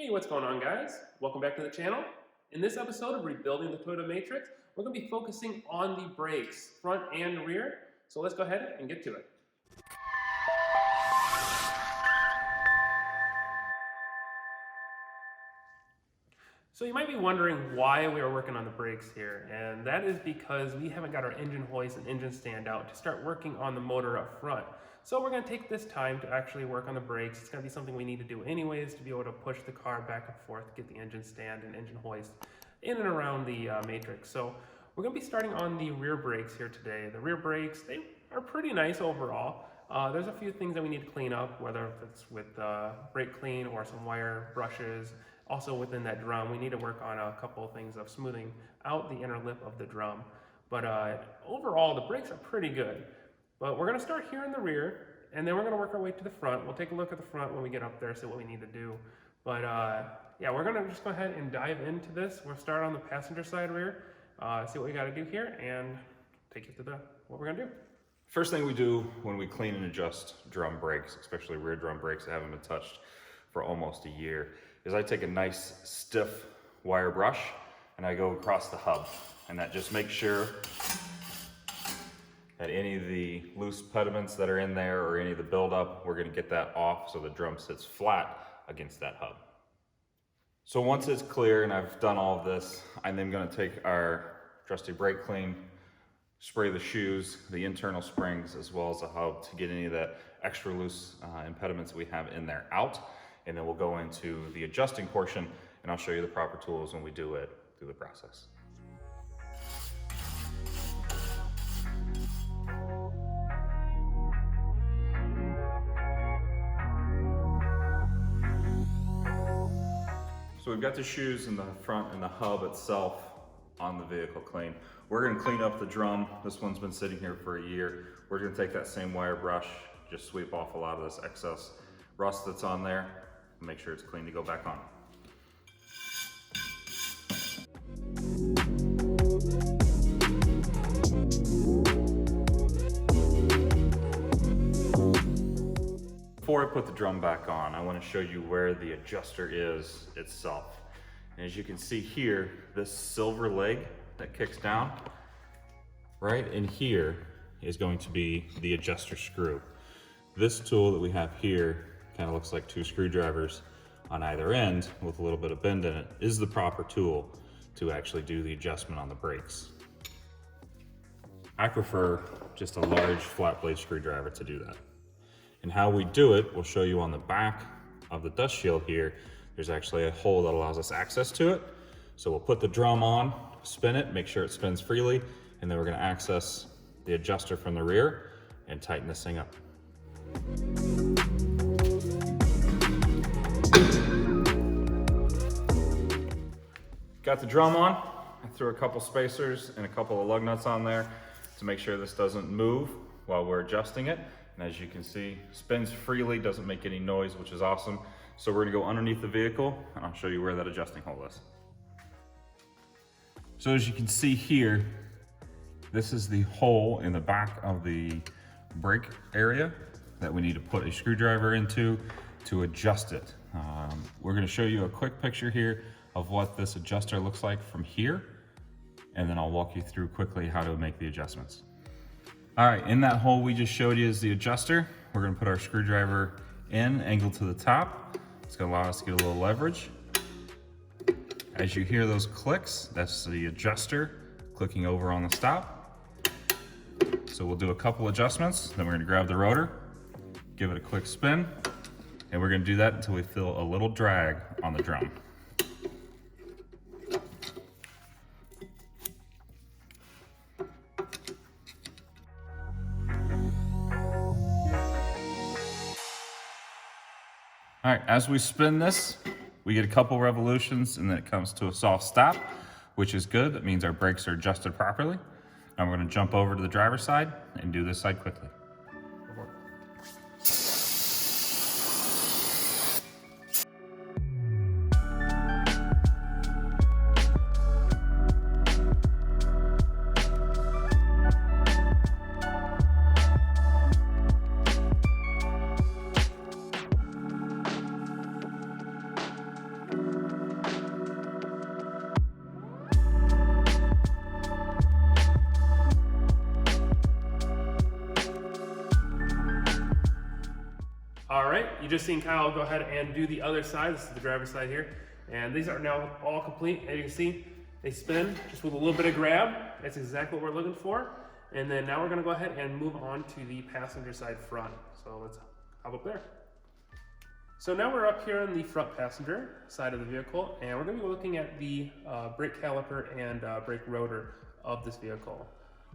Hey, what's going on, guys? Welcome back to the channel. In this episode of Rebuilding the Toyota Matrix, we're going to be focusing on the brakes, front and rear. So let's go ahead and get to it. So you might be wondering why we are working on the brakes here, and that is because we haven't got our engine hoist and engine stand out to start working on the motor up front. So we're going to take this time to actually work on the brakes. It's going to be something we need to do anyways to be able to push the car back and forth, get the engine stand and engine hoist in and around the Matrix. So we're going to be starting on the rear brakes here today. The rear brakes, they are pretty nice overall. There's a few things that we need to clean up, whether it's with brake clean or some wire brushes. Also within that drum, we need to work on a couple of things of smoothing out the inner lip of the drum. But overall, the brakes are pretty good. But we're gonna start here in the rear, and then we're gonna work our way to the front. We'll take a look at the front when we get up there, see what we need to do. But yeah, we're gonna just go ahead and dive into this. We'll start on the passenger side rear, see what we gotta do here, and take you to what we're gonna do. First thing we do when we clean and adjust drum brakes, especially rear drum brakes that haven't been touched for almost a year, is I take a nice stiff wire brush and I go across the hub, and that just makes sure that any of the loose pediments that are in there or any of the buildup, we're gonna get that off so the drum sits flat against that hub. So once it's clear and I've done all of this, I'm then gonna take our trusty brake clean, spray the shoes, the internal springs, as well as the hub to get any of that extra loose impediments we have in there out. And then we'll go into the adjusting portion, and I'll show you the proper tools when we do it through the process. So we've got the shoes in the front and the hub itself on the vehicle clean. We're gonna clean up the drum. This one's been sitting here for a year. We're gonna take that same wire brush, just sweep off a lot of this excess rust that's on there, and make sure it's clean to go back on. Before I put the drum back on, I want to show you where the adjuster is itself. And as you can see here, this silver leg that kicks down, right in here is going to be the adjuster screw. This tool that we have here kind of looks like two screwdrivers on either end with a little bit of bend in it, is the proper tool to actually do the adjustment on the brakes. I prefer just a large flat blade screwdriver to do that. And how we do it, we'll show you on the back of the dust shield here. There's actually a hole that allows us access to it. So we'll put the drum on, spin it, make sure it spins freely, and then we're gonna access the adjuster from the rear and tighten this thing up. Got the drum on. I threw a couple spacers and a couple of lug nuts on there to make sure this doesn't move while we're adjusting it. And as you can see, spins freely, doesn't make any noise, which is awesome. So we're gonna go underneath the vehicle and I'll show you where that adjusting hole is. So as you can see here, this is the hole in the back of the brake area that we need to put a screwdriver into to adjust it. We're gonna show you a quick picture here of what this adjuster looks like from here, and then I'll walk you through quickly how to make the adjustments. All right, in that hole we just showed you is the adjuster. We're gonna put our screwdriver in, angled to the top. It's gonna allow us to get a little leverage. As you hear those clicks, that's the adjuster clicking over on the stop. So we'll do a couple adjustments, then we're gonna grab the rotor, give it a quick spin, and we're gonna do that until we feel a little drag on the drum. All right, as we spin this, we get a couple revolutions and then it comes to a soft stop, which is good. That means our brakes are adjusted properly. Now we're gonna jump over to the driver's side and do this side quickly. you just seen Kyle go ahead and do the other side. This is the driver's side here. And these are now all complete. As you can see, they spin just with a little bit of grab. That's exactly what we're looking for. And then now we're gonna go ahead and move on to the passenger side front. So let's hop up there. So now we're up here on the front passenger side of the vehicle, and we're gonna be looking at the brake caliper and brake rotor of this vehicle.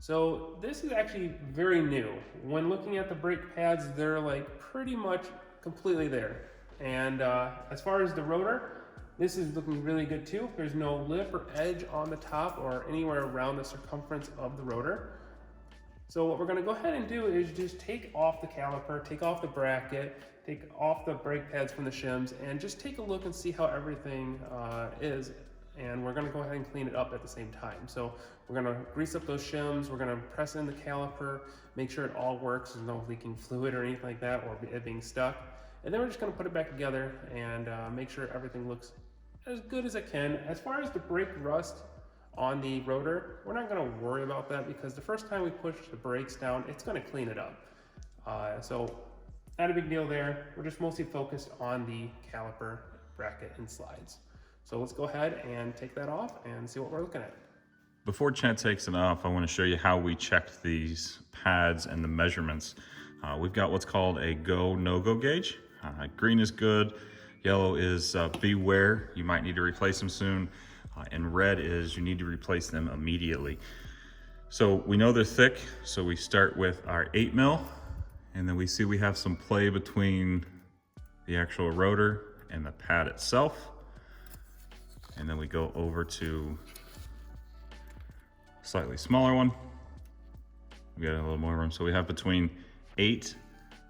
So this is actually very new. When looking at the brake pads, they're like pretty much completely there. And as far as the rotor, this is looking really good too. There's no lip or edge on the top or anywhere around the circumference of the rotor. So what we're gonna go ahead and do is just take off the caliper, take off the bracket, take off the brake pads from the shims, and just take a look and see how everything is. And we're gonna go ahead and clean it up at the same time. So we're gonna grease up those shims, we're gonna press in the caliper, make sure it all works, there's no leaking fluid or anything like that, or it being stuck. And then we're just gonna put it back together and make sure everything looks as good as it can. As far as the brake rust on the rotor, we're not gonna worry about that because the first time we push the brakes down, it's gonna clean it up. So not a big deal there. We're just mostly focused on the caliper, bracket, and slides. So let's go ahead and take that off and see what we're looking at. Before Chad takes it off, I want to show you how we checked these pads and the measurements. We've got what's called a go, no-go gauge. Green is good, yellow is beware, you might need to replace them soon, and red is you need to replace them immediately. So we know they're thick, so we start with our 8 mil, and then we see we have some play between the actual rotor and the pad itself. And then we go over to a slightly smaller one. We got a little more room. So we have between 8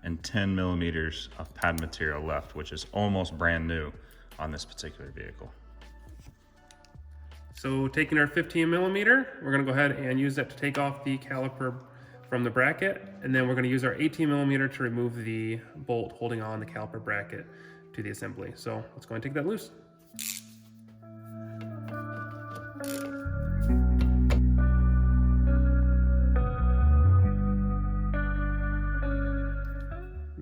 and 10 millimeters of pad material left, which is almost brand new on this particular vehicle. So taking our 15 millimeter, we're gonna go ahead and use that to take off the caliper from the bracket. And then we're gonna use our 18 millimeter to remove the bolt holding on the caliper bracket to the assembly. So let's go and take that loose.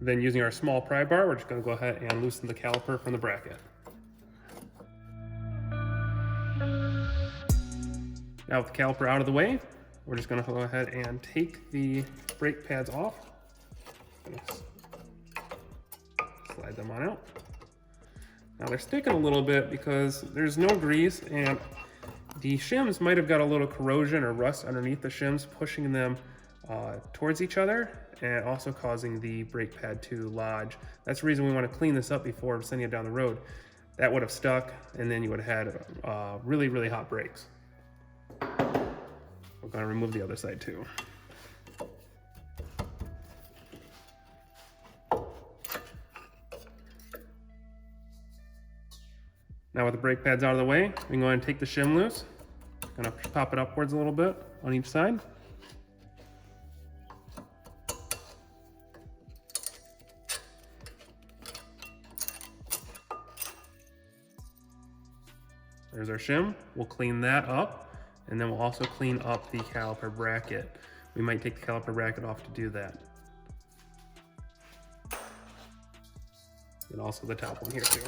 Then using our small pry bar, we're just gonna go ahead and loosen the caliper from the bracket. Now with the caliper out of the way, we're just gonna go ahead and take the brake pads off. Slide them on out. Now they're sticking a little bit because there's no grease and the shims might have got a little corrosion or rust underneath the shims, pushing them towards each other and also causing the brake pad to lodge. That's the reason we want to clean this up before sending it down the road. That would have stuck and then you would have had really, really hot brakes. We're going to remove the other side too. Now with the brake pads out of the way, we can go ahead and take the shim loose. Gonna pop it upwards a little bit on each side. There's our shim. We'll clean that up, and then we'll also clean up the caliper bracket. We might take the caliper bracket off to do that. And also the top one here too.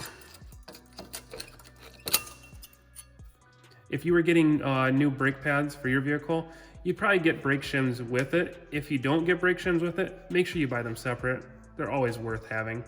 If you were getting new brake pads for your vehicle, you'd probably get brake shims with it. If you don't get brake shims with it, make sure you buy them separate. They're always worth having.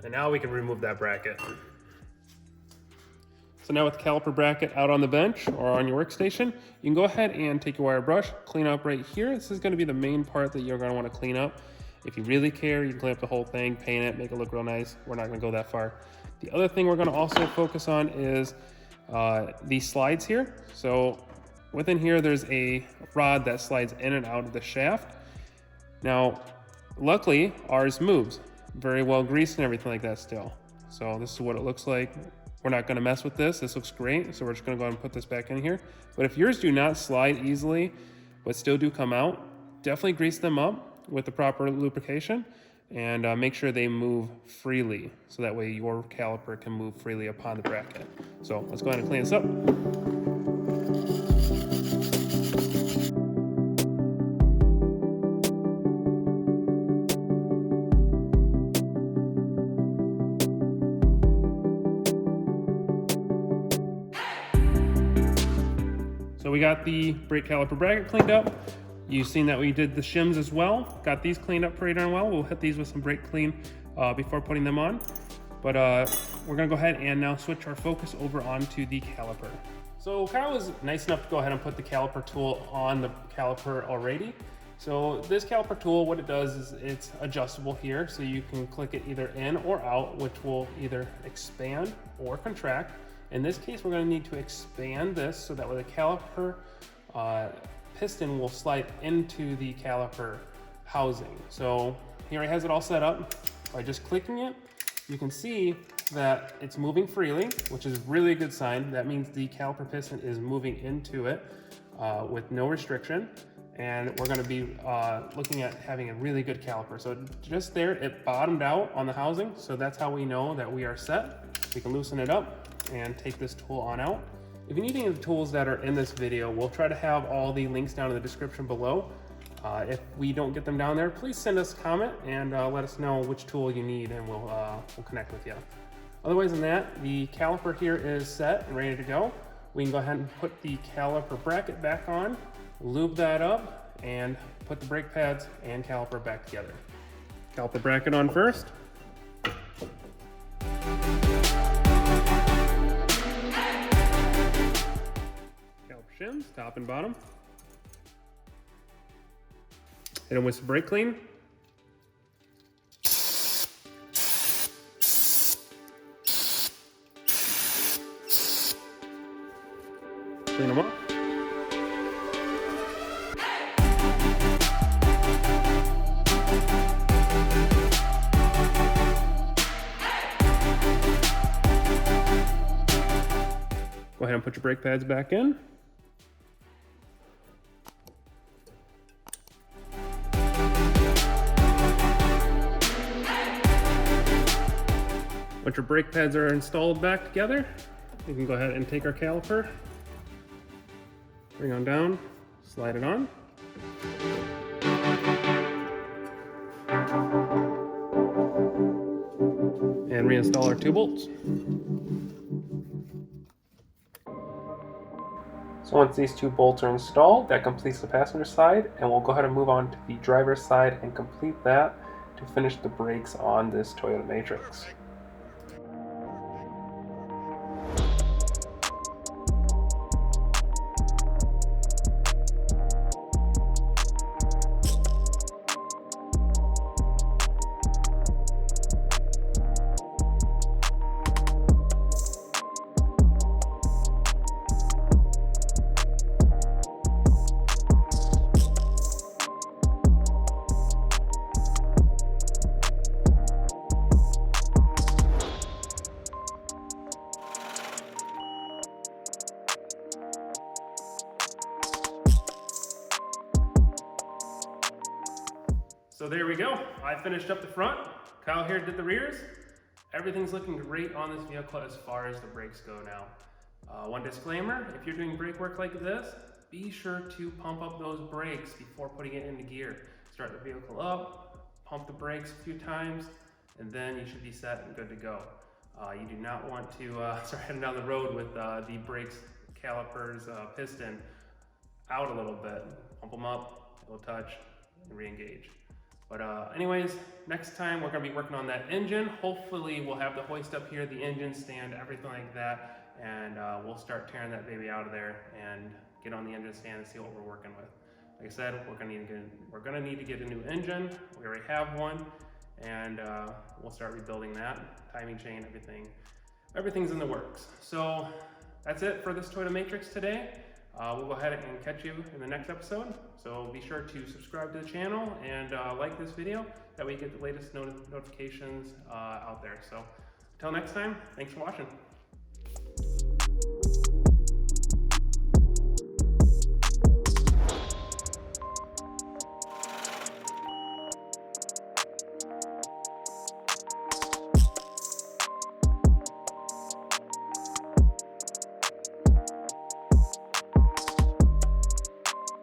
And now we can remove that bracket. So now with the caliper bracket out on the bench or on your workstation, you can go ahead and take your wire brush, clean up right here. This is going to be the main part that you're going to want to clean up. If you really care, you can clean up the whole thing, paint it, make it look real nice. We're not going to go that far. The other thing we're going to also focus on is these slides here. So within here, there's a rod that slides in and out of the shaft. Now, luckily, ours moves very well greased and everything like that still. So this is what it looks like. We're not going to mess with this. This looks great. So we're just going to go ahead and put this back in here. But if yours do not slide easily, but still do come out. Definitely grease them up with the proper lubrication and make sure they move freely, so that way your caliper can move freely upon the bracket. So let's go ahead and clean this up. So we got the brake caliper bracket cleaned up. You've seen that we did the shims as well. Got these cleaned up pretty darn well. We'll hit these with some brake clean before putting them on. But we're gonna go ahead and now switch our focus over onto the caliper. So Kyle was nice enough to go ahead and put the caliper tool on the caliper already. So this caliper tool, what it does is it's adjustable here. So you can click it either in or out, which will either expand or contract. In this case, we're gonna need to expand this so that way the caliper piston will slide into the caliper housing. So here it has it all set up. By just clicking it, you can see that it's moving freely, which is really a good sign. That means the caliper piston is moving into it with no restriction. And we're gonna be looking at having a really good caliper. So just there, it bottomed out on the housing. So that's how we know that we are set. We can loosen it up and take this tool on out. If you need any of the tools that are in this video, we'll try to have all the links down in the description below. If we don't get them down there, please send us a comment and let us know which tool you need, and we'll connect with you. Otherwise than that, the caliper here is set and ready to go. We can go ahead and put the caliper bracket back on, lube that up, and put the brake pads and caliper back together. Caliper bracket on first. Shims, top and bottom. Hit them with some brake clean. Clean them up. Go ahead and put your brake pads back in. Once your brake pads are installed back together, we can go ahead and take our caliper, bring on down, slide it on. And reinstall our 2 bolts. So once these 2 bolts are installed, that completes the passenger side, and we'll go ahead and move on to the driver's side and complete that to finish the brakes on this Toyota Matrix. So there we go. I finished up the front. Kyle here did the rears. Everything's looking great on this vehicle as far as the brakes go now. One disclaimer, if you're doing brake work like this, be sure to pump up those brakes before putting it into gear. Start the vehicle up, pump the brakes a few times, and then you should be set and good to go. You do not want to start heading down the road with the brakes, calipers, piston out a little bit. Pump them up, it'll touch, and re-engage. But anyways, next time we're gonna be working on that engine. Hopefully we'll have the hoist up here, the engine stand, everything like that, and we'll start tearing that baby out of there and get on the engine stand and see what we're working with. Like I said, we're gonna need to get a new engine. We already have one, and we'll start rebuilding that, timing chain, everything's in the works. So that's it for this Toyota Matrix today. We'll go ahead and catch you in the next episode. So be sure to subscribe to the channel and like this video. That way you get the latest notifications out there. So until next time, thanks for watching.